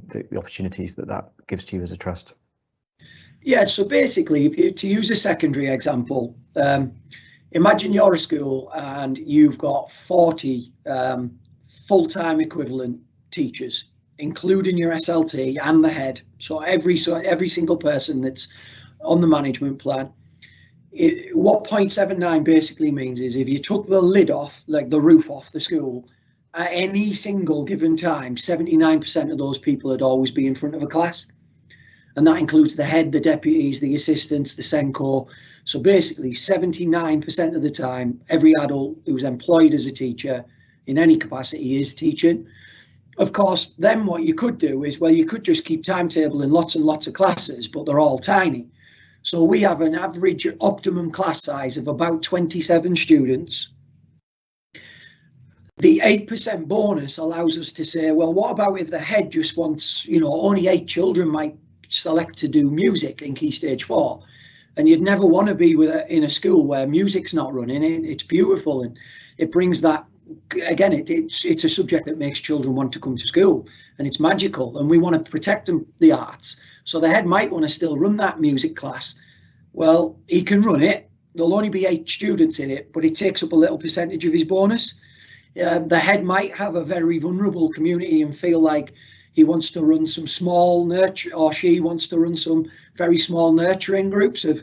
the opportunities that gives to you as a trust. Yeah, so basically, to use a secondary example, imagine you're a school and you've got 40 full-time equivalent teachers, including your SLT and the head. So every single person that's on the management plan. What 0.79 basically means is if you took the lid off, like the roof off the school, at any single given time, 79% of those people would always be in front of a class. And that includes the head, the deputies, the assistants, the SENCO. So basically 79% of the time, every adult who's employed as a teacher in any capacity is teaching. Of course, then what you could do is, well, you could just keep timetabling lots and lots of classes, but they're all tiny. So we have an average optimum class size of about 27 students. The 8% bonus allows us to say, well, what about if the head just wants, only 8 children might select to do music in Key Stage 4? And you'd never want to be in a school where music's not running. It's beautiful, and it brings that, again, it's a subject that makes children want to come to school, and it's magical, and we want to protect the arts. So the head might want to still run that music class. Well, he can run it. There'll only be 8 students in it, but it takes up a little percentage of his bonus. The head might have a very vulnerable community and feel like he wants to run some small nurture, or she wants to run some very small nurturing groups of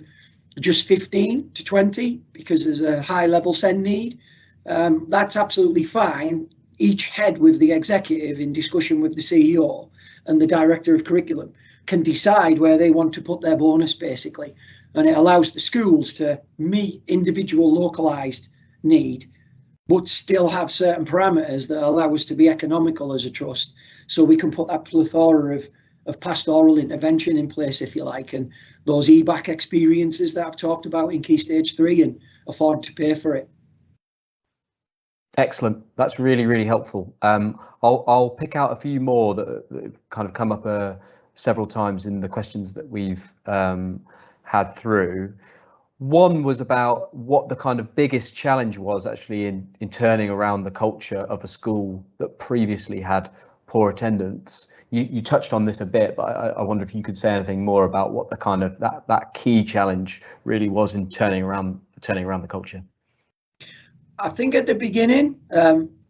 just 15 to 20 because there's a high level SEND need. That's absolutely fine. Each head with the executive, in discussion with the CEO and the director of curriculum, can decide where they want to put their bonus, basically. And it allows the schools to meet individual localized need, but still have certain parameters that allow us to be economical as a trust. So we can put that plethora of pastoral intervention in place, if you like, and those EBAC experiences that I've talked about in Key Stage 3, and afford to pay for it. Excellent. That's really, really helpful. I'll pick out a few more that kind of come up several times in the questions that we've had through. One was about what the kind of biggest challenge was actually in turning around the culture of a school that previously had poor attendance. You touched on this a bit, but I wonder if you could say anything more about what the kind of that key challenge really was in turning around the culture. I think at the beginning,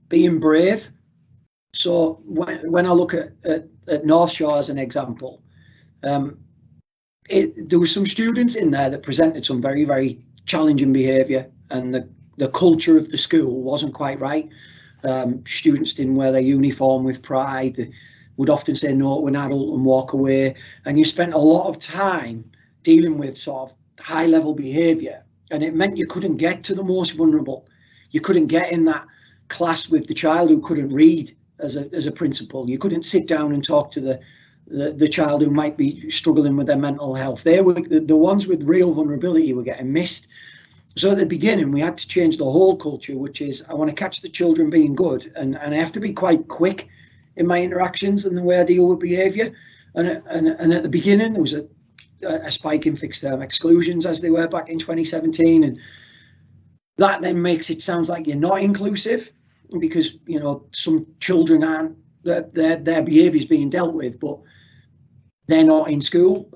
being brave. So when I look at North Shore as an example, there were some students in there that presented some very, very challenging behaviour, and the culture of the school wasn't quite right. Students didn't wear their uniform with pride. They would often say no to an adult and walk away. And you spent a lot of time dealing with sort of high level behaviour, and it meant you couldn't get to the most vulnerable. You couldn't get in that class with the child who couldn't read as a principal. You couldn't sit down and talk to the child who might be struggling with their mental health. They were the ones with real vulnerability were getting missed. So at the beginning, we had to change the whole culture, which is I want to catch the children being good, and I have to be quite quick in my interactions and the way I deal with behaviour. And at the beginning, there was a spike in fixed term exclusions, as they were back in 2017, and that then makes it sound like you're not inclusive, because some children aren't, their behaviour is being dealt with, but they're not in school.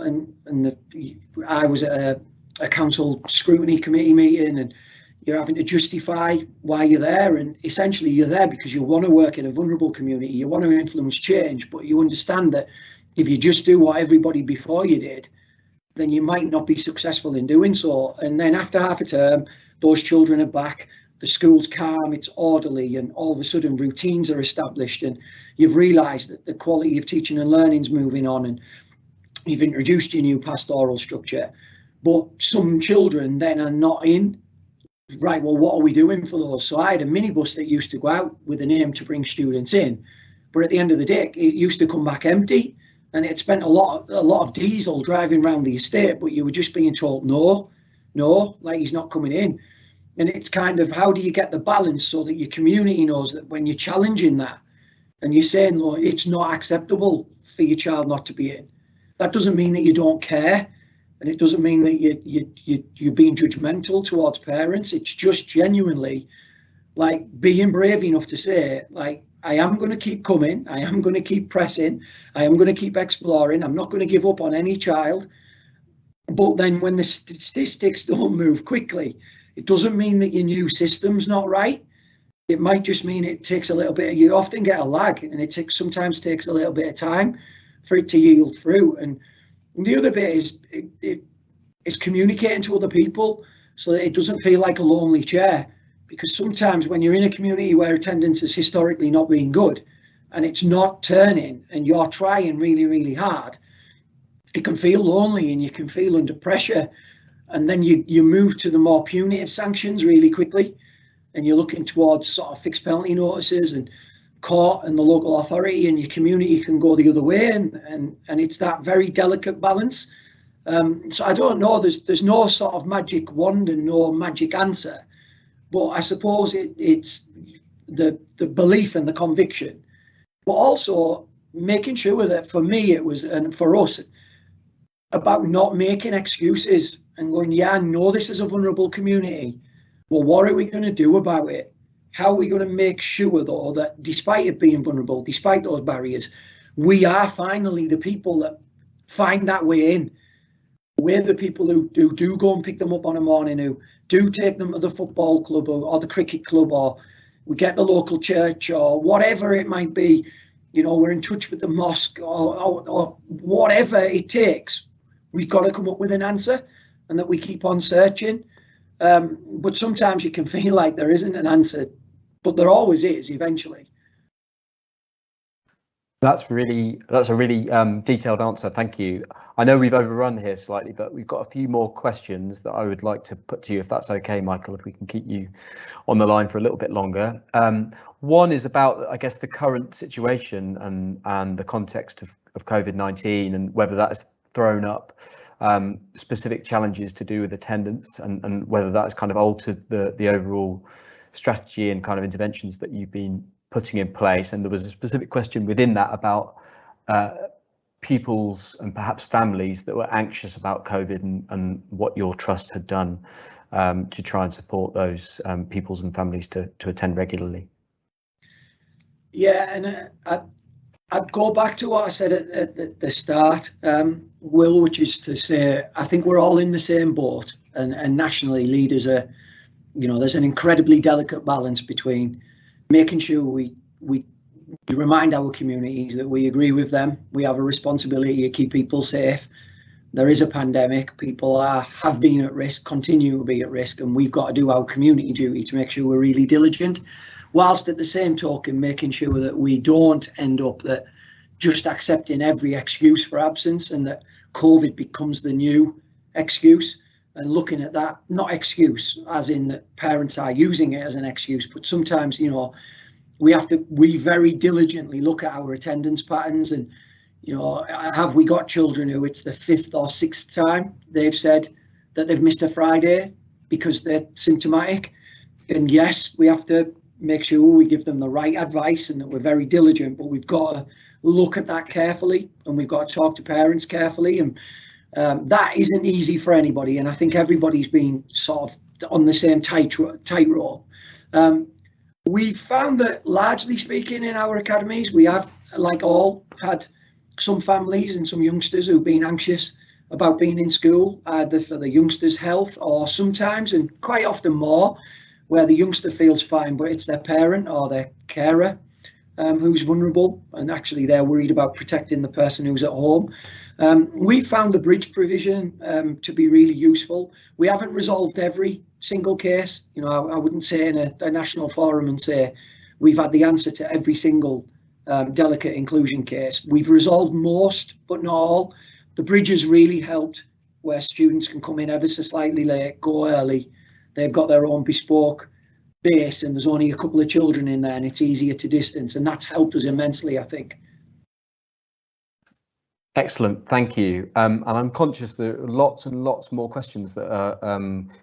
I was at a council scrutiny committee meeting, and you're having to justify why you're there, and essentially you're there because you want to work in a vulnerable community, you want to influence change, but you understand that if you just do what everybody before you did, then you might not be successful in doing so. And then after half a term, those children are back, the school's calm, it's orderly, and all of a sudden routines are established, and you've realised that the quality of teaching and learning is moving on, and you've introduced your new pastoral structure. But some children then are not in. Right, well, what are we doing for those? So I had a minibus that used to go out with an aim to bring students in, but at the end of the day, it used to come back empty. and it spent a lot of diesel driving around the estate, but you were just being told no, like he's not coming in. And it's kind of, how do you get the balance so that your community knows that when you're challenging that and you're saying, look, it's not acceptable for your child not to be in, that doesn't mean that you don't care, and it doesn't mean that you're being judgmental towards parents. It's just genuinely like being brave enough to say, like, I am going to keep coming, I am going to keep pressing, I am going to keep exploring, I'm not going to give up on any child. But then when the statistics don't move quickly, it doesn't mean that your new system's not right. It might just mean it takes a little bit. You often get a lag, and it sometimes takes a little bit of time for it to yield through. And the other bit is communicating to other people so that it doesn't feel like a lonely chair. Because sometimes when you're in a community where attendance has historically not been good, and it's not turning, and you're trying really, really hard, it can feel lonely and you can feel under pressure. And then you move to the more punitive sanctions really quickly, and you're looking towards sort of fixed penalty notices and court and the local authority, and your community can go the other way, and it's that very delicate balance. So I don't know, there's no sort of magic wand and no magic answer, but I suppose it's the belief and the conviction, but also making sure that for me it was, and for us, about not making excuses and going, yeah, I know this is a vulnerable community. Well, what are we going to do about it? How are we going to make sure, though, that despite it being vulnerable, despite those barriers, we are finally the people that find that way in. We're the people who do go and pick them up on a morning, who do take them to the football club or the cricket club, or we get the local church or whatever it might be. You know, we're in touch with the mosque or whatever it takes. We've got to come up with an answer, and that we keep on searching. But sometimes you can feel like there isn't an answer, but there always is eventually. That's a really detailed answer. Thank you. I know we've overrun here slightly, but we've got a few more questions that I would like to put to you, if that's okay, Michael, if we can keep you on the line for a little bit longer. One is about, I guess, the current situation and the context of COVID-19, and whether that's thrown up specific challenges to do with attendance, and whether that's kind of altered the overall strategy and kind of interventions that you've been putting in place. And there was a specific question within that about pupils and perhaps families that were anxious about COVID, and what your trust had done to try and support those pupils and families to attend regularly. Yeah, and I'd go back to what I said at the start, Will, which is to say, I think we're all in the same boat, and nationally leaders are, you know, there's an incredibly delicate balance between making sure we remind our communities that we agree with them. We have a responsibility to keep people safe. There is a pandemic. People have been at risk, continue to be at risk, and we've got to do our community duty to make sure we're really diligent, whilst at the same token making sure that we don't end up that just accepting every excuse for absence, and that COVID becomes the new excuse, and looking at that, not excuse as in that parents are using it as an excuse, but sometimes, you know, we very diligently look at our attendance patterns, and, you know, have we got children who it's the 5th or 6th time they've said that they've missed a Friday because they're symptomatic? And yes, we have to make sure we give them the right advice and that we're very diligent, but we've got to look at that carefully, and we've got to talk to parents carefully, and that isn't easy for anybody, and I think everybody's been sort of on the same tightrope. We've found that, largely speaking, in our academies, we have, like all, had some families and some youngsters who've been anxious about being in school, either for the youngsters' health, or sometimes, and quite often more, where the youngster feels fine, but it's their parent or their carer who's vulnerable, and actually they're worried about protecting the person who's at home. We found the bridge provision to be really useful. We haven't resolved every single case. You know, I wouldn't say in a national forum and say we've had the answer to every single delicate inclusion case. We've resolved most, but not all. The bridge has really helped, where students can come in ever so slightly late, go early. They've got their own bespoke base, and there's only a couple of children in there, and it's easier to distance, and that's helped us immensely, I think. Excellent, thank you. And I'm conscious there are lots and lots more questions that are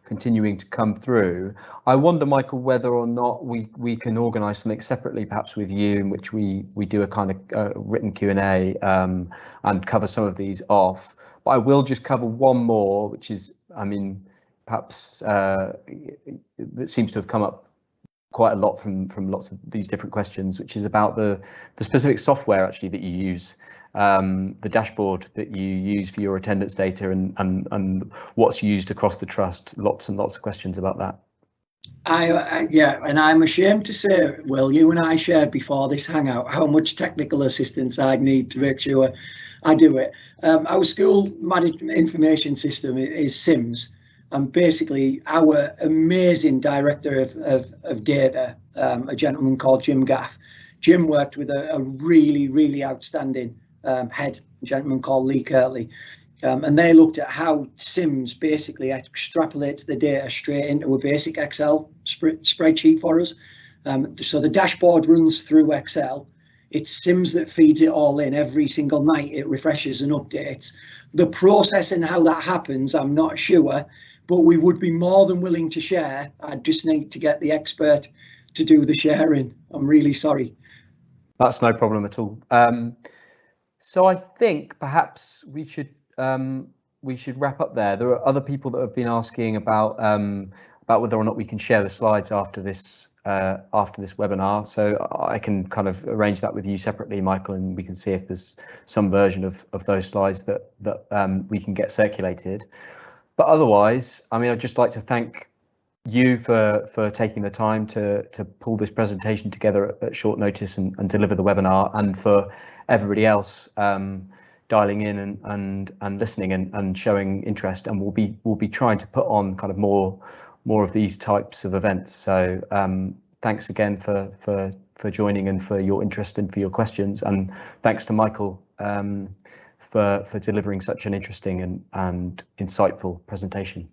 continuing to come through. I wonder, Michael, whether or not we can organise something separately, perhaps with you, in which we do a kind of written Q&A and cover some of these off. But I will just cover one more, which is, I mean, perhaps that seems to have come up quite a lot from lots of these different questions, which is about the specific software actually that you use. The dashboard that you use for your attendance data and what's used across the trust. Lots and lots of questions about that. Yeah, and I'm ashamed to say, Will, you and I shared before this hangout how much technical assistance I need to make sure I do it. Our school management information system is SIMS, and basically our amazing director of data, a gentleman called Jim Gaff. Jim worked with a really outstanding head, a gentleman called Lee Kirtley, and they looked at how SIMS basically extrapolates the data straight into a basic Excel spreadsheet for us. So the dashboard runs through Excel. It's SIMS that feeds it all in every single night. It refreshes and updates. The process and how that happens, I'm not sure, but we would be more than willing to share. I just need to get the expert to do the sharing. I'm really sorry. That's no problem at all. So I think perhaps we should wrap up there. There are other people that have been asking about whether or not we can share the slides after this webinar. So I can kind of arrange that with you separately, Michael, and we can see if there's some version of those slides that we can get circulated. But otherwise, I mean, I'd just like to thank you for taking the time to pull this presentation together at short notice and deliver the webinar, and for everybody else dialing in and listening and showing interest. And we'll be trying to put on kind of more of these types of events. So thanks again for joining and for your interest and for your questions, and thanks to Michael for delivering such an interesting and insightful presentation.